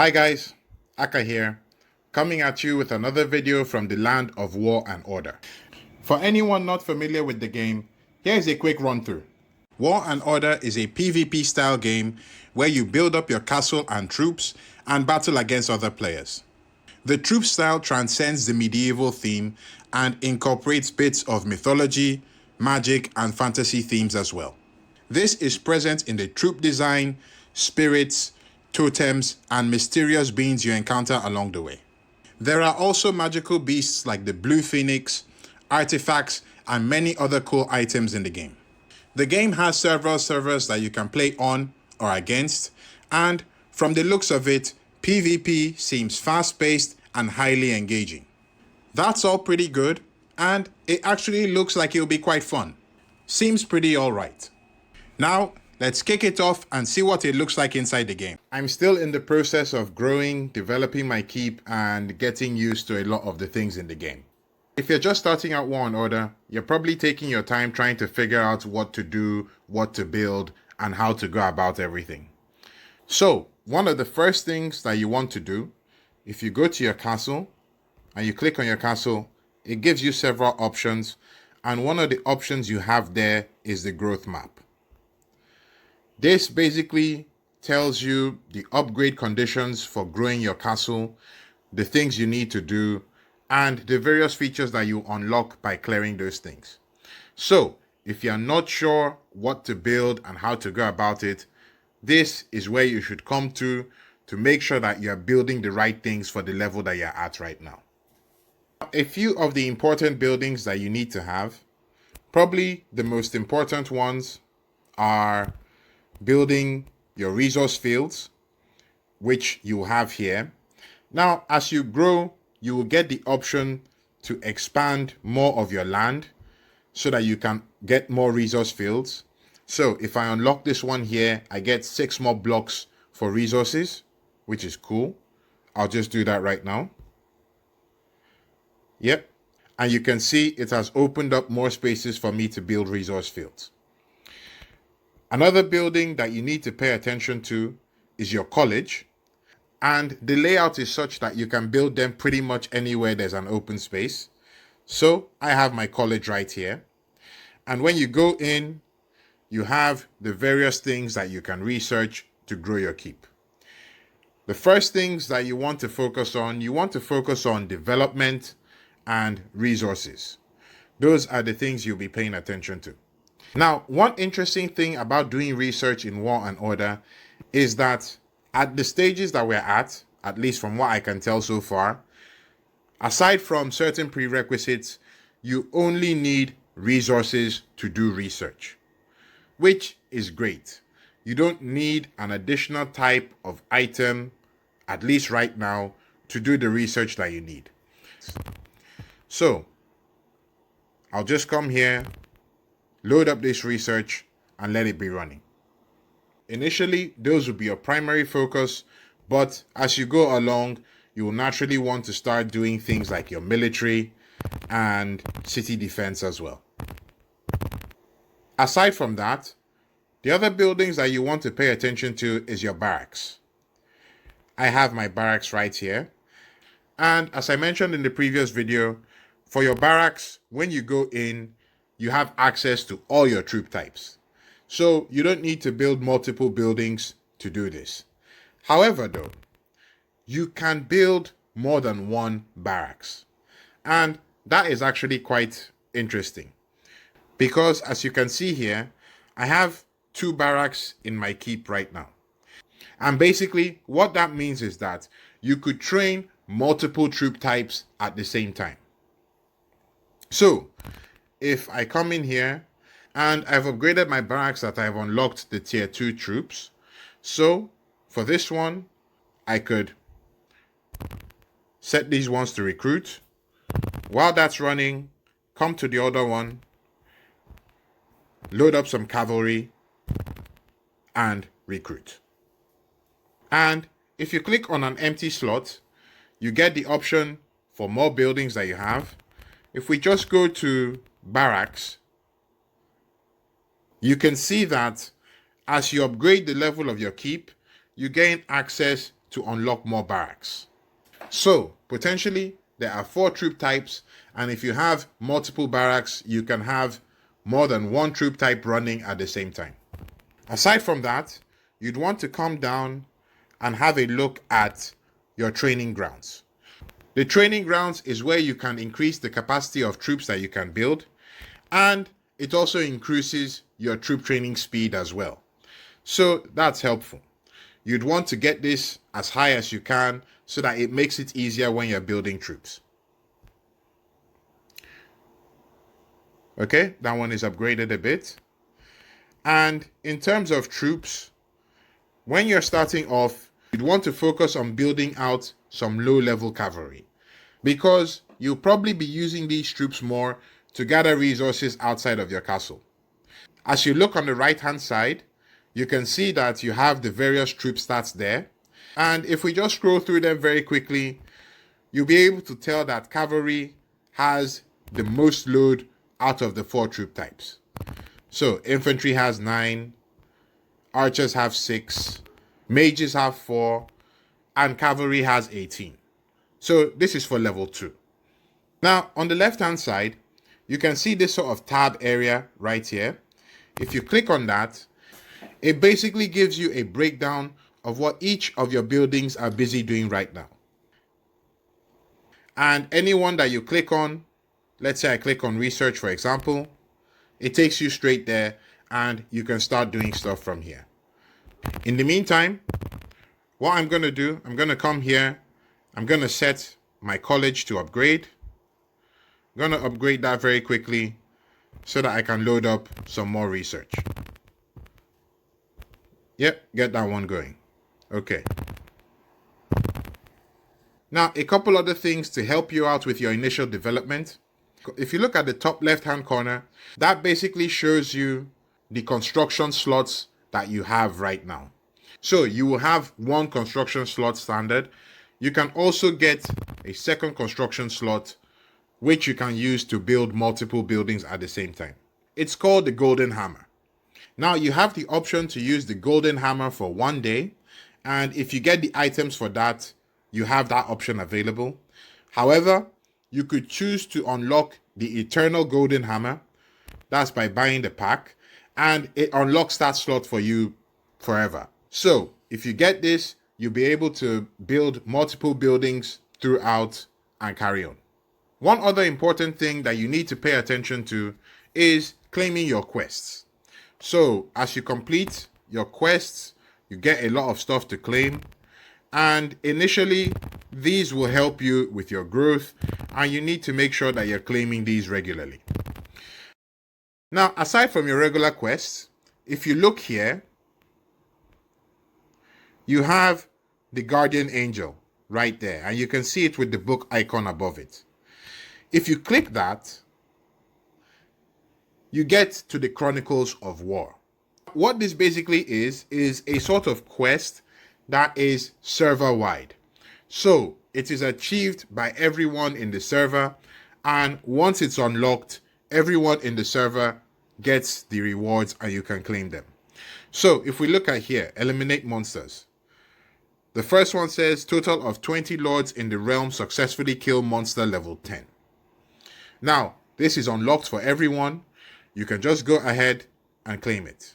Hi guys, Aka here, coming at you with another video from the land of War and Order. For anyone not familiar with the game, here's a quick run through. War and Order is a PvP style game where you build up your castle and troops and battle against other players. The troop style transcends the medieval theme and incorporates bits of mythology, magic and fantasy themes as well. This is present in the troop design, spirits, totems, and mysterious beings you encounter along the way. There are also magical beasts like the Blue Phoenix, artifacts, and many other cool items in the game. The game has several servers that you can play on or against, and from the looks of it, PvP seems fast-paced and highly engaging. That's all pretty good, and it actually looks like it'll be quite fun. Seems pretty alright. Now, let's kick it off and see what it looks like inside the game. I'm still in the process of growing, developing my keep, and getting used to a lot of the things in the game. If you're just starting out War and Order, you're probably taking your time trying to figure out what to do, what to build, and how to go about everything. So, one of the first things that you want to do, if you go to your castle, and you click on your castle, it gives you several options, and one of the options you have there is the growth map. This basically tells you the upgrade conditions for growing your castle, the things you need to do, and the various features that you unlock by clearing those things. So, if you're not sure what to build and how to go about it, this is where you should come to make sure that you're building the right things for the level that you're at right now. A few of the important buildings that you need to have, probably the most important ones are building your resource fields, which you have here. Now, as you grow, you will get the option to expand more of your land so that you can get more resource fields. So if I unlock this one here, I get 6 more blocks for resources, which is cool. I'll just do that right now. Yep. And you can see it has opened up more spaces for me to build resource fields. Another building that you need to pay attention to is your college. And the layout is such that you can build them pretty much anywhere there's an open space. So I have my college right here. And when you go in, you have the various things that you can research to grow your keep. The first things that you want to focus on development and resources. Those are the things you'll be paying attention to. Now, one interesting thing about doing research in War and Order is that at the stages that we're at least from what I can tell so far, aside from certain prerequisites, you only need resources to do research, which is great. You don't need an additional type of item, at least right now, to do the research that you need. So, I'll just come here, load up this research, and let it be running. Initially, those will be your primary focus, but as you go along, you will naturally want to start doing things like your military and city defense as well. Aside from that, the other buildings that you want to pay attention to is your barracks. I have my barracks right here. And as I mentioned in the previous video, for your barracks, when you go in, you have access to all your troop types. So you don't need to build multiple buildings to do this. However, though, you can build more than one barracks. And that is actually quite interesting. Because as you can see here, I have 2 barracks in my keep right now. And basically what that means is that you could train multiple troop types at the same time. So if I come in here and I've upgraded my barracks that I've unlocked the tier 2 troops. So for this one, I could set these ones to recruit. While that's running, come to the other one, load up some cavalry, and recruit. And if you click on an empty slot, you get the option for more buildings that you have. If we just go to barracks, you can see that as you upgrade the level of your keep, you gain access to unlock more barracks. So potentially there are 4 troop types, and if you have multiple barracks, you can have more than 1 troop type running at the same time. Aside from that, you'd want to come down and have a look at your training grounds. The training grounds is where you can increase the capacity of troops that you can build, and it also increases your troop training speed as well. So that's helpful. You'd want to get this as high as you can so that it makes it easier when you're building troops. Okay, that one is upgraded a bit. And in terms of troops, when you're starting off, you'd want to focus on building out some low-level cavalry, because you'll probably be using these troops more to gather resources outside of your castle. As you look on the right-hand side, you can see that you have the various troop stats there. And if we just scroll through them very quickly, you'll be able to tell that cavalry has the most load out of the 4 troop types. So infantry has 9, archers have 6, mages have 4, and cavalry has 18. So this is for level 2. Now on the left hand side, you can see this sort of tab area right here. If you click on that, it basically gives you a breakdown of what each of your buildings are busy doing right now. And anyone that you click on, let's say I click on research for example, it takes you straight there and you can start doing stuff from here. In the meantime, what I'm going to do, I'm going to come here, I'm going to set my college to upgrade. I'm going to upgrade that very quickly so that I can load up some more research. Yep, get that one going. Okay. Now, a couple other things to help you out with your initial development. If you look at the top left-hand corner, that basically shows you the construction slots that you have right now. So you will have 1 construction slot standard. You can also get a second construction slot, which you can use to build multiple buildings at the same time. It's called the Golden Hammer. Now you have the option to use the Golden Hammer for 1 day, and if you get the items for that, you have that option available. However, you could choose to unlock the Eternal Golden Hammer. That's by buying the pack, and it unlocks that slot for you forever. So if you get this, you'll be able to build multiple buildings throughout and carry on. One other important thing that you need to pay attention to is claiming your quests. So as you complete your quests, you get a lot of stuff to claim. And initially, these will help you with your growth, and you need to make sure that you're claiming these regularly. Now, aside from your regular quests, if you look here, you have the Guardian Angel right there, and you can see it with the book icon above it. If you click that, you get to the Chronicles of War. What this basically is a sort of quest that is server-wide. So it is achieved by everyone in the server, and once it's unlocked, everyone in the server gets the rewards and you can claim them. So if we look at here, eliminate monsters. The first one says total of 20 lords in the realm successfully kill monster level 10. Now, this is unlocked for everyone. You can just go ahead and claim it.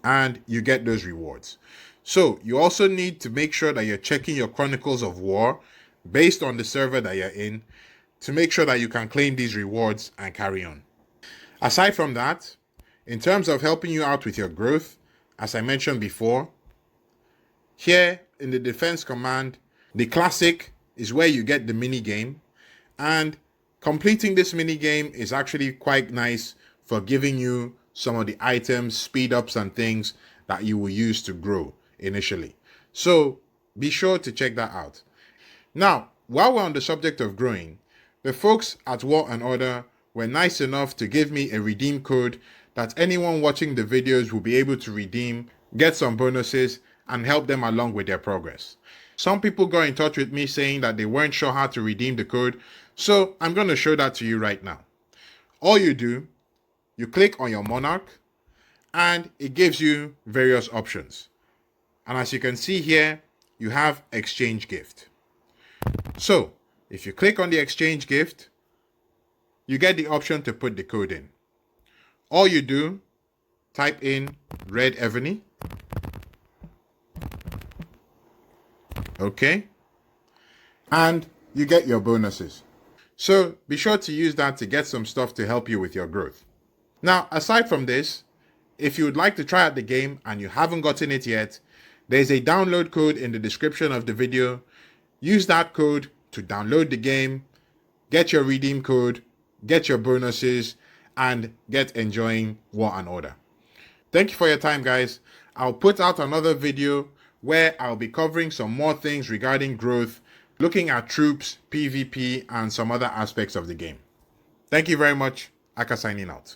And you get those rewards. So you also need to make sure that you're checking your Chronicles of War based on the server that you're in to make sure that you can claim these rewards and carry on. Aside from that, in terms of helping you out with your growth, as I mentioned before, here in the Defense Command, the Classic is where you get the mini game, and completing this mini game is actually quite nice for giving you some of the items, speed ups and things that you will use to grow initially. So be sure to check that out. Now, while we're on the subject of growing, the folks at War and Order were nice enough to give me a redeem code that anyone watching the videos will be able to redeem, get some bonuses, and help them along with their progress. Some people got in touch with me saying that they weren't sure how to redeem the code, so I'm going to show that to you right now. All you do, you click on your monarch, and it gives you various options. And as you can see here, you have exchange gift. So if you click on the exchange gift, you get the option to put the code in. All you do, type in RedEvony. Okay. And you get your bonuses. So be sure to use that to get some stuff to help you with your growth. Now, aside from this, if you would like to try out the game and you haven't gotten it yet, there's a download code in the description of the video. Use that code to download the game, get your redeem code, get your bonuses, and get enjoying War and Order. Thank you for your time, guys. I'll put out another video where I'll be covering some more things regarding growth, looking at troops, PvP, and some other aspects of the game. Thank you very much. Aka signing out.